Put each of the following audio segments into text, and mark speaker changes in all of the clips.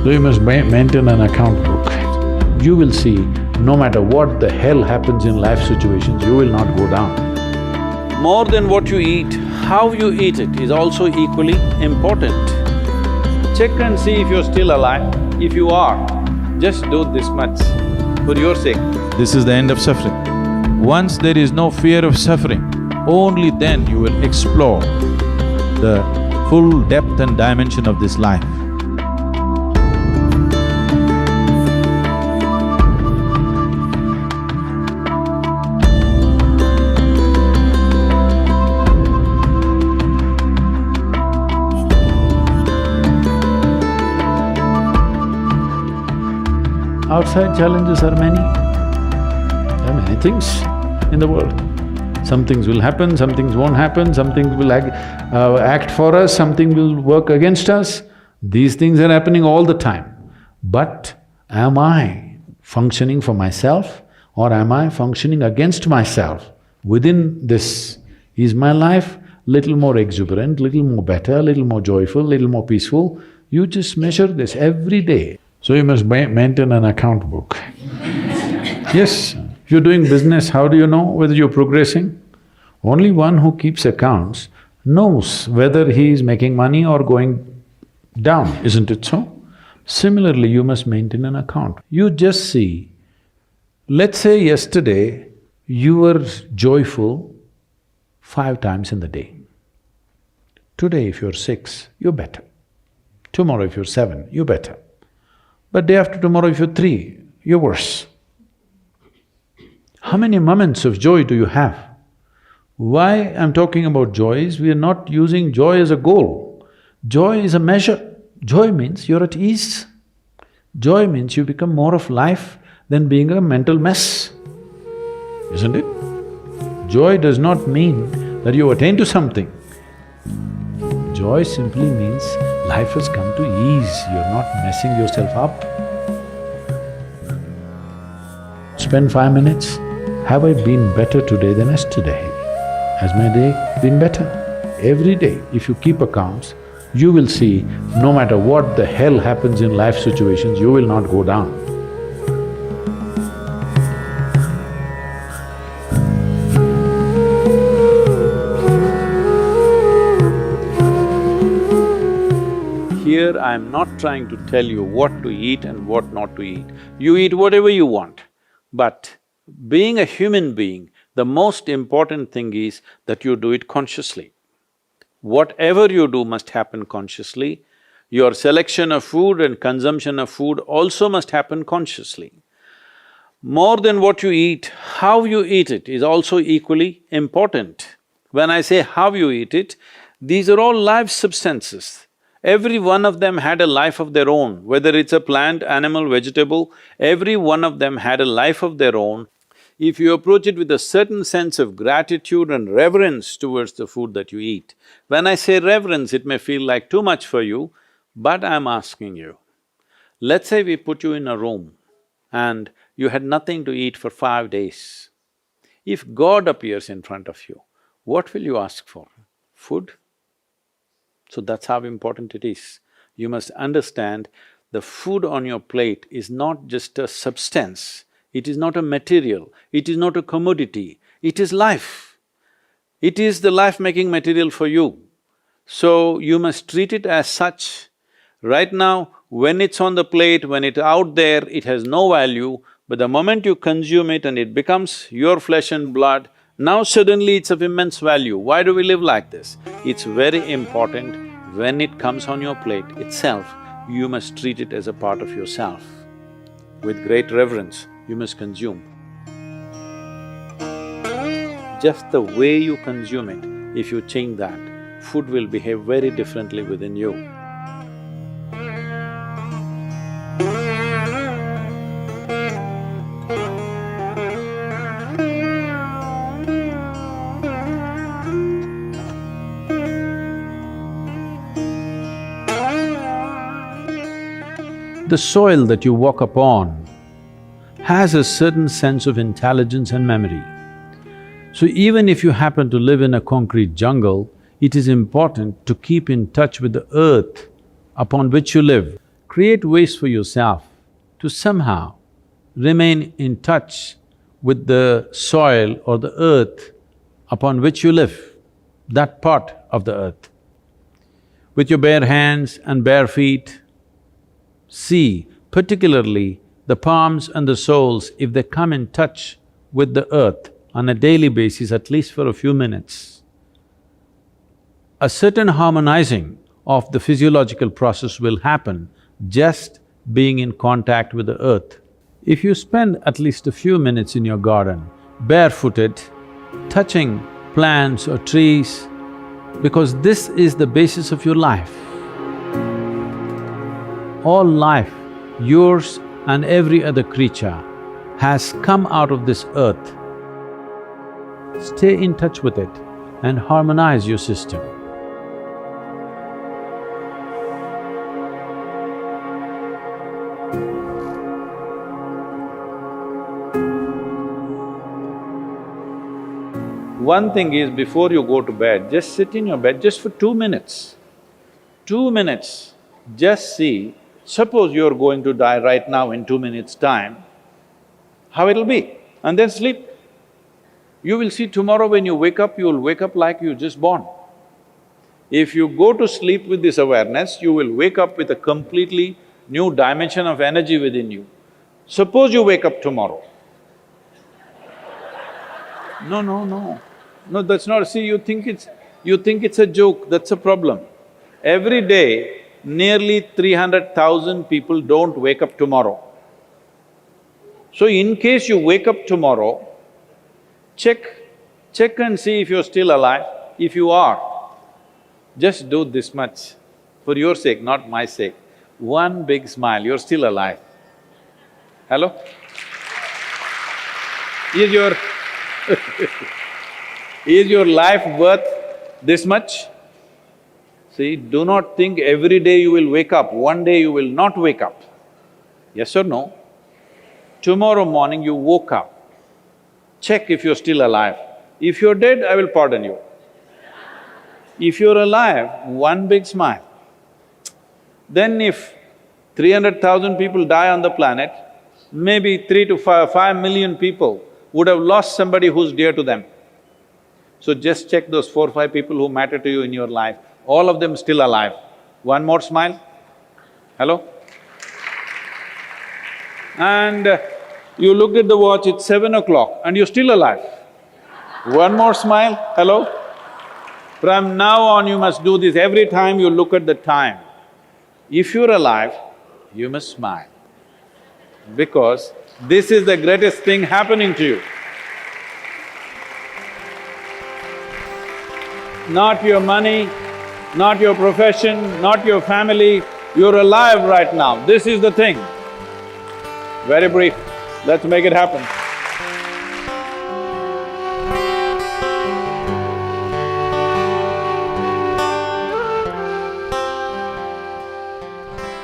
Speaker 1: So you must maintain an account book. You will see, no matter what the hell happens in life situations, you will not go down.
Speaker 2: More than what you eat, how you eat it is also equally important. Check and see if you're still alive. If you are, just do this much for your sake.
Speaker 3: This is the end of suffering. Once there is no fear of suffering, only then you will explore the full depth and dimension of this life.
Speaker 1: Outside challenges are many. There are many things in the world. Some things will happen, some things won't happen, some things will act for us, something will work against us. These things are happening all the time. But am I functioning for myself or am I functioning against myself? Within this, is my life little more exuberant, little more better, little more joyful, little more peaceful? You just measure this every day. So you must maintain an account book. Yes, if you're doing business, how do you know whether you're progressing? Only one who keeps accounts knows whether he is making money or going down, isn't it so? Similarly, you must maintain an account. You just see, let's say yesterday you were joyful 5 times in the day. Today if you're 6, you're better. Tomorrow if you're 7, you're better. But day after tomorrow if you're 3, you're worse. How many moments of joy do you have? Why I'm talking about joy is we are not using joy as a goal. Joy is a measure. Joy means you're at ease. Joy means you become more of life than being a mental mess, isn't it? Joy does not mean that you attain to something. Joy simply means life has come to ease, you're not messing yourself up. Spend 5 minutes, have I been better today than yesterday? Has my day been better? Every day, if you keep accounts, you will see, no matter what the hell happens in life situations, you will not go down.
Speaker 2: Here, I'm not trying to tell you what to eat and what not to eat. You eat whatever you want. But being a human being, the most important thing is that you do it consciously. Whatever you do must happen consciously. Your selection of food and consumption of food also must happen consciously. More than what you eat, how you eat it is also equally important. When I say how you eat it, these are all live substances. Every one of them had a life of their own, whether it's a plant, animal, vegetable, every one of them had a life of their own. If you approach it with a certain sense of gratitude and reverence towards the food that you eat, when I say reverence, it may feel like too much for you, but I'm asking you, let's say we put you in a room and you had nothing to eat for 5 days. If God appears in front of you, what will you ask for? Food? So that's how important it is. You must understand the food on your plate is not just a substance, it is not a material, it is not a commodity, it is life. It is the life-making material for you. So you must treat it as such. Right now, when it's on the plate, when it's out there, it has no value, but the moment you consume it and it becomes your flesh and blood, now suddenly it's of immense value. Why do we live like this? It's very important, when it comes on your plate itself, you must treat it as a part of yourself. With great reverence, you must consume. Just the way you consume it, if you change that, food will behave very differently within you.
Speaker 1: The soil that you walk upon has a certain sense of intelligence and memory. So even if you happen to live in a concrete jungle, it is important to keep in touch with the earth upon which you live.
Speaker 2: create ways for yourself to somehow remain in touch with the soil or the earth upon which you live, that part of the earth. With your bare hands and bare feet, see particularly the palms and the soles, if they come in touch with the earth on a daily basis, at least for a few minutes, a certain harmonizing of the physiological process will happen just being in contact with the earth. If you spend at least a few minutes in your garden, barefooted, touching plants or trees, because this is the basis of your life. All life, yours and every other creature, has come out of this earth. Stay in touch with it and harmonize your system. One thing is, before you go to bed, just sit in your bed just for 2 minutes. 2 minutes, just see, suppose you're going to die right now in 2 minutes' time, how it'll be, and then sleep. You will see tomorrow when you wake up, you'll wake up like you just born. If you go to sleep with this awareness, you will wake up with a completely new dimension of energy within you. Suppose you wake up tomorrow. No, that's not… See, you think it's a joke, that's a problem. Every day, nearly 300,000 people don't wake up tomorrow. So in case you wake up tomorrow, check and see if you're still alive. If you are, just do this much, for your sake, not my sake. One big smile, you're still alive. Hello? Is your is your life worth this much? See, do not think every day you will wake up, one day you will not wake up. Yes or no? Tomorrow morning you woke up, check if you're still alive. If you're dead, I will pardon you. If you're alive, one big smile. Then if 300,000 people die on the planet, maybe 3 to 5 million people would have lost somebody who's dear to them. So just check those 4 or 5 people who matter to you in your life, all of them still alive. One more smile. Hello? And you looked at the watch, it's 7 o'clock and you're still alive. One more smile. Hello? From now on you must do this every time you look at the time. If you're alive, you must smile, because this is the greatest thing happening to you. Not your money, not your profession, not your family, you're alive right now, this is the thing. Very brief, let's make it happen.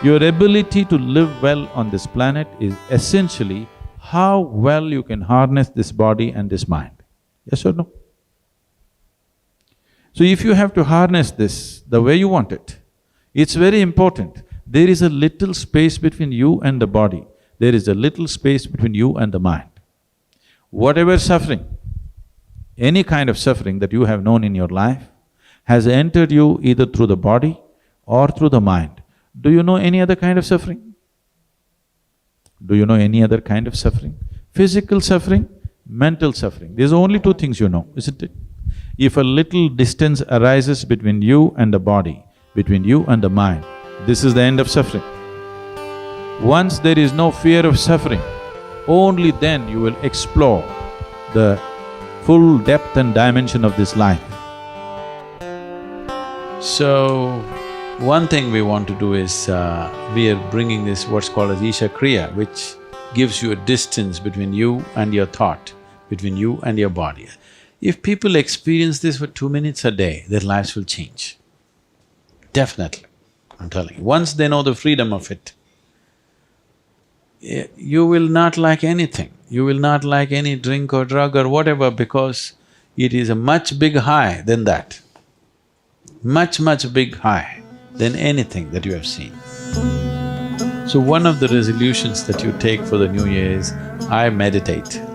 Speaker 3: Your ability to live well on this planet is essentially how well you can harness this body and this mind. Yes or no? So if you have to harness this the way you want it, it's very important. There is a little space between you and the body. There is a little space between you and the mind. Whatever suffering, any kind of suffering that you have known in your life has entered you either through the body or through the mind. Do you know any other kind of suffering? Do you know any other kind of suffering? Physical suffering, mental suffering. There's only 2 things you know, isn't it? If a little distance arises between you and the body, between you and the mind, this is the end of suffering. Once there is no fear of suffering, only then you will explore the full depth and dimension of this life.
Speaker 2: So, one thing we want to do is, we are bringing this what's called as Isha Kriya, which gives you a distance between you and your thought, between you and your body. If people experience this for 2 minutes a day, their lives will change. Definitely, I'm telling you. Once they know the freedom of it, you will not like anything. You will not like any drink or drug or whatever, because it is a much big high than that. Much big high than anything that you have seen.
Speaker 3: So one of the resolutions that you take for the new year is, I meditate.